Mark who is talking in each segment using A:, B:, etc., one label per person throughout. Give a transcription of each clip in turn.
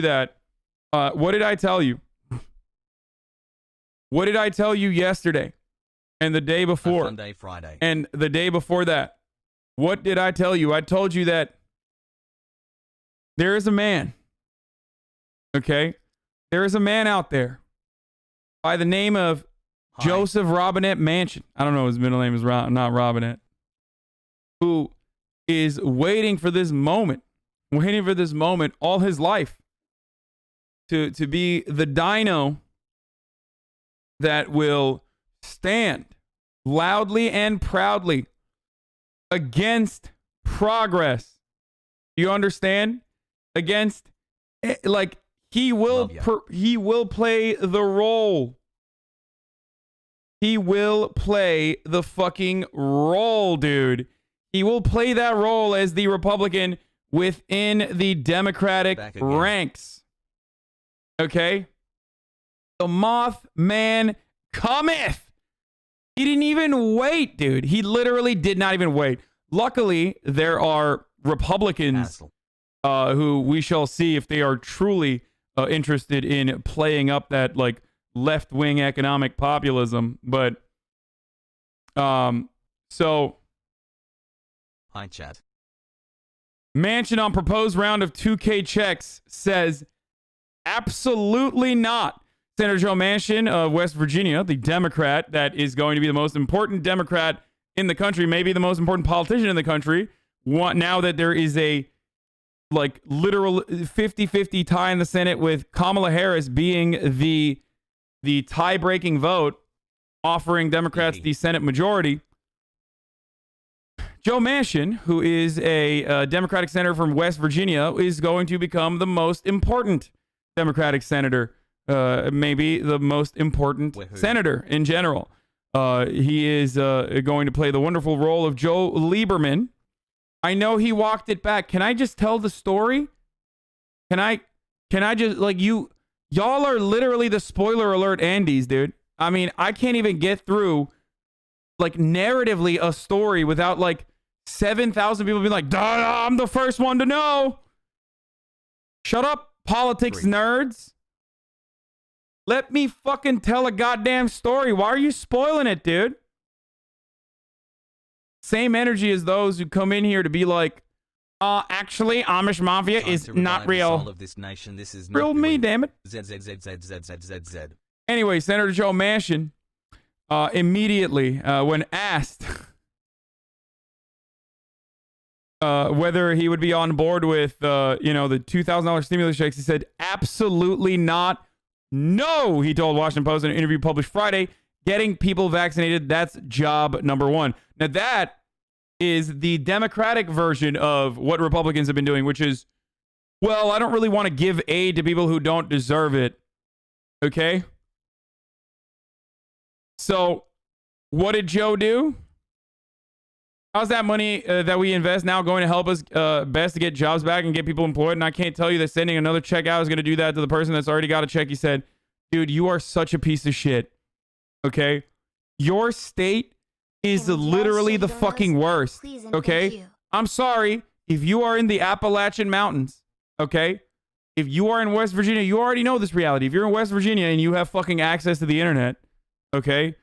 A: that. What did I tell you? What did I tell you yesterday and the day before?
B: Sunday, Friday.
A: And the day before that? What did I tell you? I told you that there is a man. Okay? There is a man out there by the name of Joseph Robinette Manchin. I don't know, his middle name is not Robinette. Who is waiting for this moment all his life to be the dino that will stand loudly and proudly against progress. You understand? Against, like, he will play the role. He will play the fucking role, dude. He will play that role as the Republican within the Democratic ranks. Okay? The Mothman cometh. He didn't even wait, dude. He literally did not even wait. Luckily, there are Republicans who we shall see if they are truly interested in playing up that, like, left-wing economic populism. But, so...
B: Hi, chat.
A: Manchin on proposed round of 2K checks says, absolutely not. Senator Joe Manchin of West Virginia, the Democrat that is going to be the most important Democrat in the country, maybe the most important politician in the country, now that there is a, like, literal 50-50 tie in the Senate with Kamala Harris being the tie-breaking vote, offering Democrats the Senate majority. Joe Manchin, who is a Democratic senator from West Virginia, is going to become the most important Democratic senator, maybe the most important senator in general. He is going to play the wonderful role of Joe Lieberman. I know he walked it back. Can I just tell the story? Can I just, like, y'all are literally the spoiler alert Andes, dude. I mean, I can't even get through, like, narratively a story without, like, 7,000 people being like, duh, I'm the first one to know. Shut up, politics nerds. Let me fucking tell a goddamn story. Why are you spoiling it, dude? Same energy as those who come in here to be like, actually, Amish Mafia is not real.
B: Of this nation. This is
A: real me, damn it.
B: Z.
A: Anyway, Senator Joe Manchin, immediately, when asked whether he would be on board with, the $2,000 stimulus checks, he said, absolutely not. No, he told Washington Post in an interview published Friday, getting people vaccinated, that's job number one. Now, that is the Democratic version of what Republicans have been doing, which is, well, I don't really want to give aid to people who don't deserve it. Okay? So, what did Joe do? How's that money that we invest now going to help us best to get jobs back and get people employed? And I can't tell you that sending another check out is going to do that to the person that's already got a check. He said, dude, you are such a piece of shit. Okay? Your state is literally the fucking worst. Okay? I'm sorry. If you are in the Appalachian Mountains, okay? If you are in West Virginia, you already know this reality. If you're in West Virginia and you have fucking access to the internet, okay?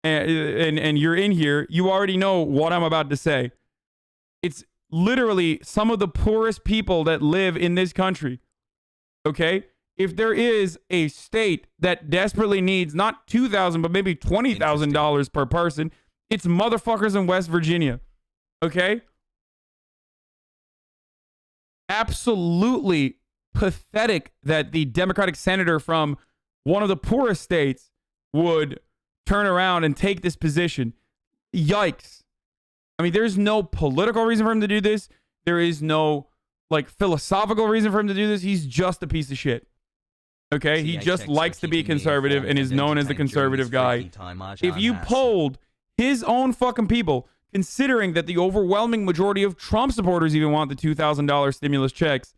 A: And you're in here, you already know what I'm about to say. It's literally some of the poorest people that live in this country. Okay? If there is a state that desperately needs not $2,000 but maybe $20,000 per person, it's motherfuckers in West Virginia. Okay? Absolutely pathetic that the Democratic senator from one of the poorest states would turn around and take this position. Yikes. I mean, there's no political reason for him to do this. There is no, like, philosophical reason for him to do this. He's just a piece of shit. Okay? He just likes to be conservative and is known as the conservative guy. If you polled his own fucking people, considering that the overwhelming majority of Trump supporters even want the $2,000 stimulus checks,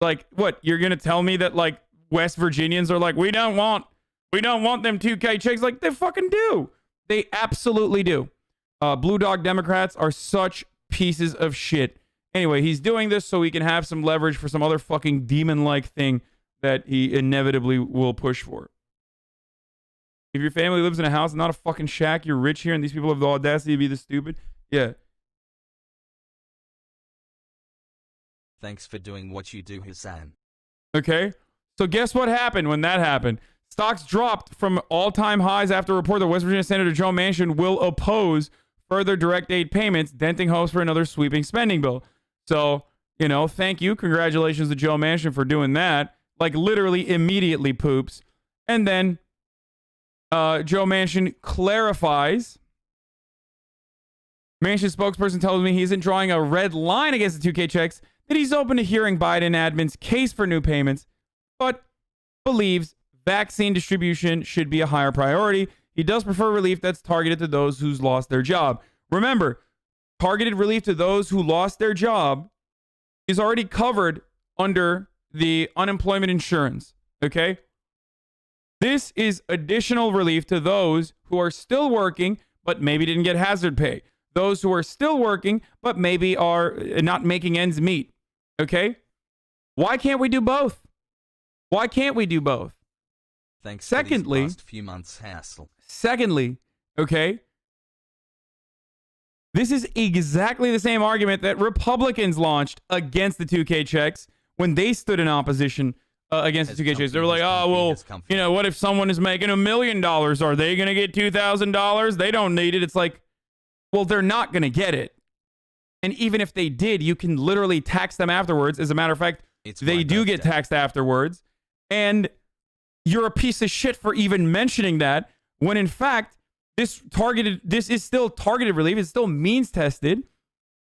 A: like, what? You're going to tell me that, like, West Virginians are like, we don't want them 2K checks? Like, they fucking do. They absolutely do. Blue Dog Democrats are such pieces of shit. Anyway, he's doing this so he can have some leverage for some other fucking demon-like thing that he inevitably will push for. If your family lives in a house, not a fucking shack, you're rich here, and these people have the audacity to be this stupid. Yeah.
B: Thanks for doing what you do, Hasan.
A: Okay. So guess what happened when that happened? Stocks dropped from all-time highs after a report that West Virginia Senator Joe Manchin will oppose further direct aid payments, denting hopes for another sweeping spending bill. So, you know, thank you. Congratulations to Joe Manchin for doing that. Like, literally immediately poops. And then Joe Manchin clarifies. Manchin's spokesperson tells me he isn't drawing a red line against the 2K checks, that he's open to hearing Biden admin's case for new payments, but believes vaccine distribution should be a higher priority. He does prefer relief that's targeted to those who's lost their job. Remember, targeted relief to those who lost their job is already covered under the unemployment insurance, okay? This is additional relief to those who are still working but maybe didn't get hazard pay. Those who are still working but maybe are not making ends meet, okay? Why can't we do both? Why can't we do both?
B: Thanks
A: Secondly,
B: for these past few months' hassle.
A: Secondly, okay, this is exactly the same argument that Republicans launched against the 2K checks when they stood in opposition against the 2K checks. They were like, oh, well, you know, what if someone is making $1 million? Are they going to get $2,000? They don't need it. It's like, well, they're not going to get it. And even if they did, you can literally tax them afterwards. As a matter of fact, they do get taxed afterwards. And you're a piece of shit for even mentioning that, when in fact, this is still targeted relief. It's still means tested.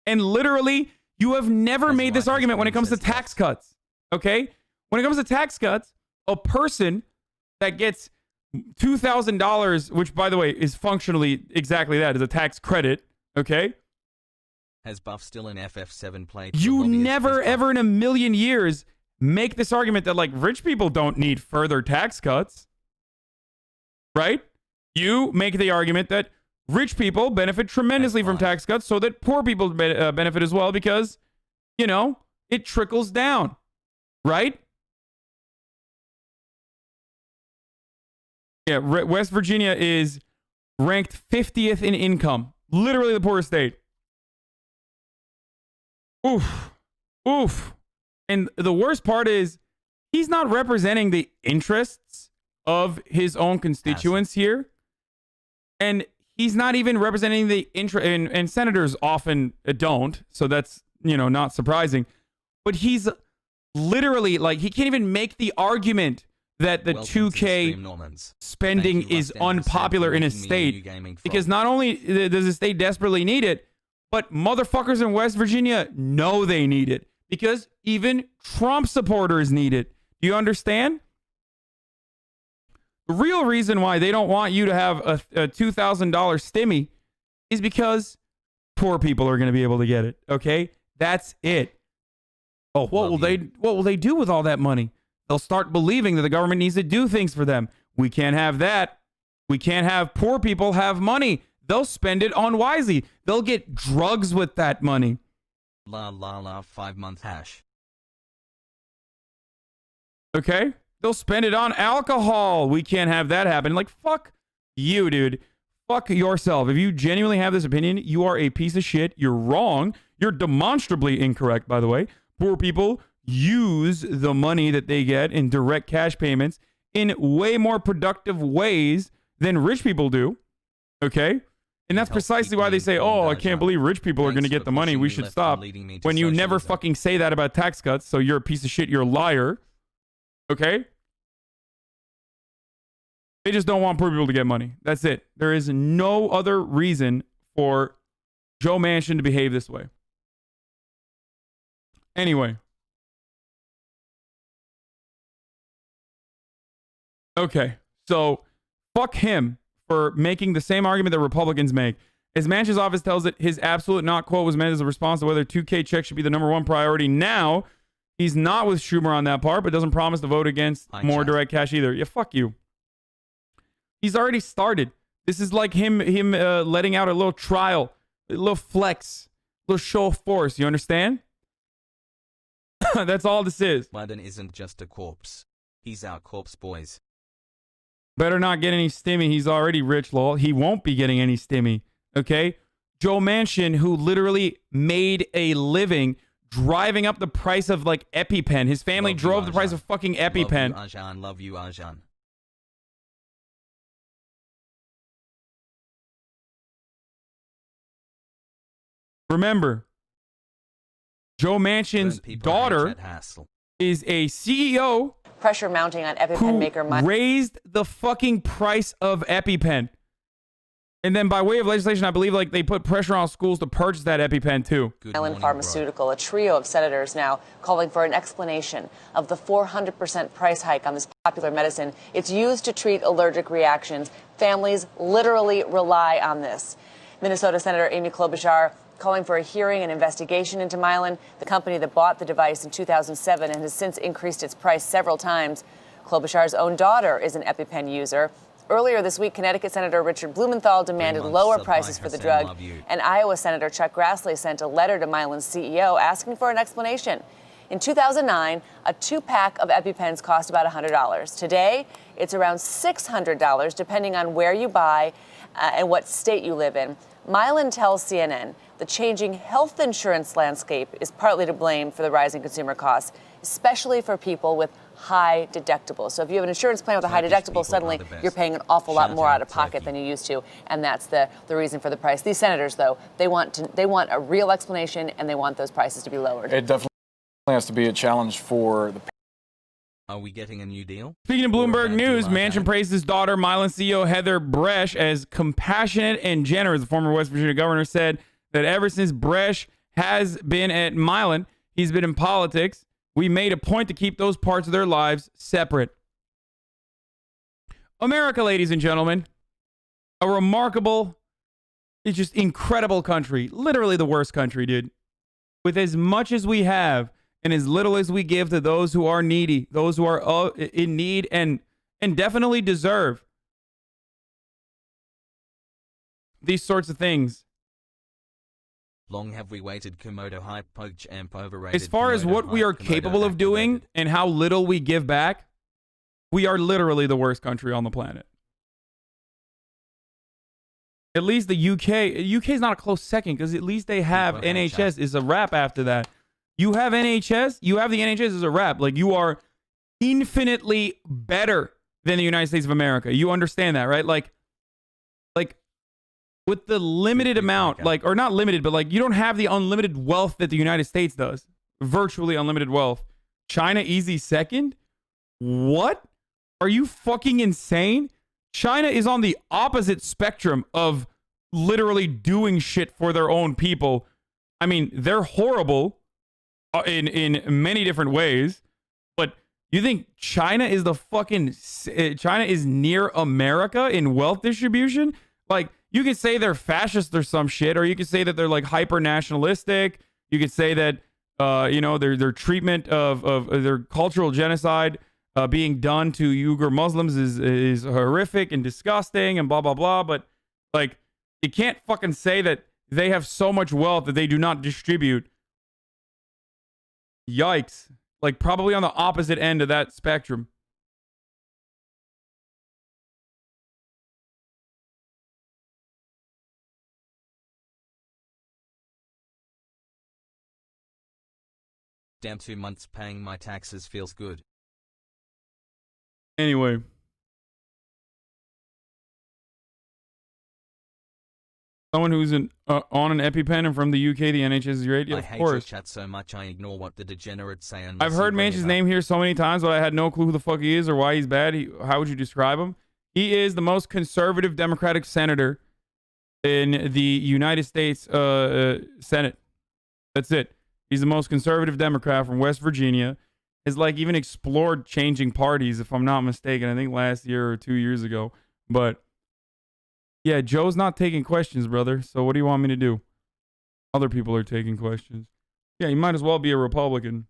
A: And literally, you have never made this argument when it comes to tax cuts. Okay? When it comes to tax cuts, a person that gets $2,000, which by the way is functionally exactly that, is a tax credit. Okay?
B: Has Buff still in FF7 played?
A: You never, ever in a million years make this argument that, like, rich people don't need further tax cuts. Right? You make the argument that rich people benefit tremendously from tax cuts so that poor people benefit as well because, you know, it trickles down. Right? Yeah, West Virginia is ranked 50th in income. Literally the poorest state. Oof. Oof. And the worst part is he's not representing the interests of his own constituents here. And he's not even representing the interest, and senators often don't. So that's, you know, not surprising. But he's literally, like, he can't even make the argument that the 2K spending is unpopular in a state. Because not only does the state desperately need it, but motherfuckers in West Virginia know they need it. Because even Trump supporters need it. Do you understand? The real reason why they don't want you to have a $2,000 stimmy is because poor people are going to be able to get it. Okay? That's it. Oh, what will they do with all that money? They'll start believing that the government needs to do things for them. We can't have that. We can't have poor people have money. They'll spend it unwisely. They'll get drugs with that money.
B: La 5-month hash.
A: Okay? They'll spend it on alcohol. We can't have that happen. Like, fuck you, dude. Fuck yourself. If you genuinely have this opinion, you are a piece of shit. You're wrong. You're demonstrably incorrect, by the way. Poor people use the money that they get in direct cash payments in way more productive ways than rich people do. Okay? And that's precisely why they say, oh, I can't believe rich people are going to get the money. We should stop. When you never fucking say that about tax cuts, so you're a piece of shit. You're a liar. Okay? They just don't want poor people to get money. That's it. There is no other reason for Joe Manchin to behave this way. Anyway. Okay. So, fuck him for making the same argument that Republicans make. As Manchin's office tells it, his absolute not quote was meant as a response to whether 2K checks should be the #1 priority now. He's not with Schumer on that part, but doesn't promise to vote against more direct cash either. Yeah, fuck you. He's already started. This is like him letting out a little trial, a little flex, a little show of force. You understand? That's all this is.
B: Biden isn't just a corpse. He's our corpse, boys.
A: Better not get any stimmy. He's already rich, lol. He won't be getting any stimmy. Okay? Joe Manchin, who literally made a living driving up the price of like EpiPen. His family drove the price of fucking EpiPen.
B: Love you, Ajan.
A: Remember, Joe Manchin's daughter is a CEO
C: pressure mounting on EpiPen
A: who
C: maker
A: raised the fucking price of EpiPen. And then by way of legislation, I believe like they put pressure on schools to purchase that EpiPen too.
C: Island Pharmaceutical, a trio of senators now calling for an explanation of the 400% price hike on this popular medicine. It's used to treat allergic reactions. Families literally rely on this. Minnesota Senator Amy Klobuchar calling for a hearing and investigation into Mylan, the company that bought the device in 2007 and has since increased its price several times. Klobuchar's own daughter is an EpiPen user. Earlier this week, Connecticut Senator Richard Blumenthal demanded lower prices for the drug, and Iowa Senator Chuck Grassley sent a letter to Mylan's CEO asking for an explanation. In 2009, a 2-pack of EpiPens cost about $100. Today, it's around $600, depending on where you buy and what state you live in. Mylan tells CNN the changing health insurance landscape is partly to blame for the rising consumer costs, especially for people with high deductibles. So if you have an insurance plan with a high deductible, suddenly you're paying an awful lot more out of pocket than you used to, and that's the reason for the price. These senators, though, they want a real explanation, and they want those prices to be lowered.
D: It definitely has to be a challenge for the.
B: Are we getting a new deal?
A: Speaking of Bloomberg News, Manchin praised his daughter, Mylan CEO Heather Bresch, as compassionate and generous. The former West Virginia governor said that ever since Bresch has been at Mylan, he's been in politics. We made a point to keep those parts of their lives separate. America, ladies and gentlemen, a remarkable, it's just incredible country. Literally the worst country, dude. With as much as we have and as little as we give to those who are needy, those who are in need and definitely deserve these sorts of things.
B: Long have we waited. Komodo hype poach amp overrated.
A: As far as what we are capable of doing and how little we give back, we are literally the worst country on the planet. At least the UK. UK is not a close second because at least they have NHS. Is a wrap after that. You have NHS. You have the NHS as a wrap. Like you are infinitely better than the United States of America. You understand that, right? Like with the limited amount, like, or not limited, but like you don't have the unlimited wealth that the United States does. Virtually unlimited wealth. China easy second? What? Are you fucking insane? China is on the opposite spectrum of literally doing shit for their own people. I mean, they're horrible in many different ways, but you think China is China is near America in wealth distribution? Like, you could say they're fascist or some shit, or you could say that they're like hyper nationalistic. You could say that their treatment of their cultural genocide being done to Uyghur Muslims is horrific and disgusting and blah blah blah. But like, you can't fucking say that they have so much wealth that they do not distribute. Yikes! Like probably on the opposite end of that spectrum.
B: Damn, 2 months paying my taxes feels good.
A: Anyway. Someone who's on an EpiPen and from the UK, the NHS is great. Yeah,
B: I
A: of
B: hate
A: course.
B: your chat so much I ignore what the degenerates say.
A: I've heard Manchin's name here so many times, but I had no clue who the fuck he is or why he's bad. How would you describe him? He is the most conservative Democratic senator in the United States Senate. That's it. He's the most conservative Democrat from West Virginia. Has like even explored changing parties, if I'm not mistaken. I think last year or 2 years ago. But yeah, Joe's not taking questions, brother. So what do you want me to do? Other people are taking questions. Yeah, you might as well be a Republican.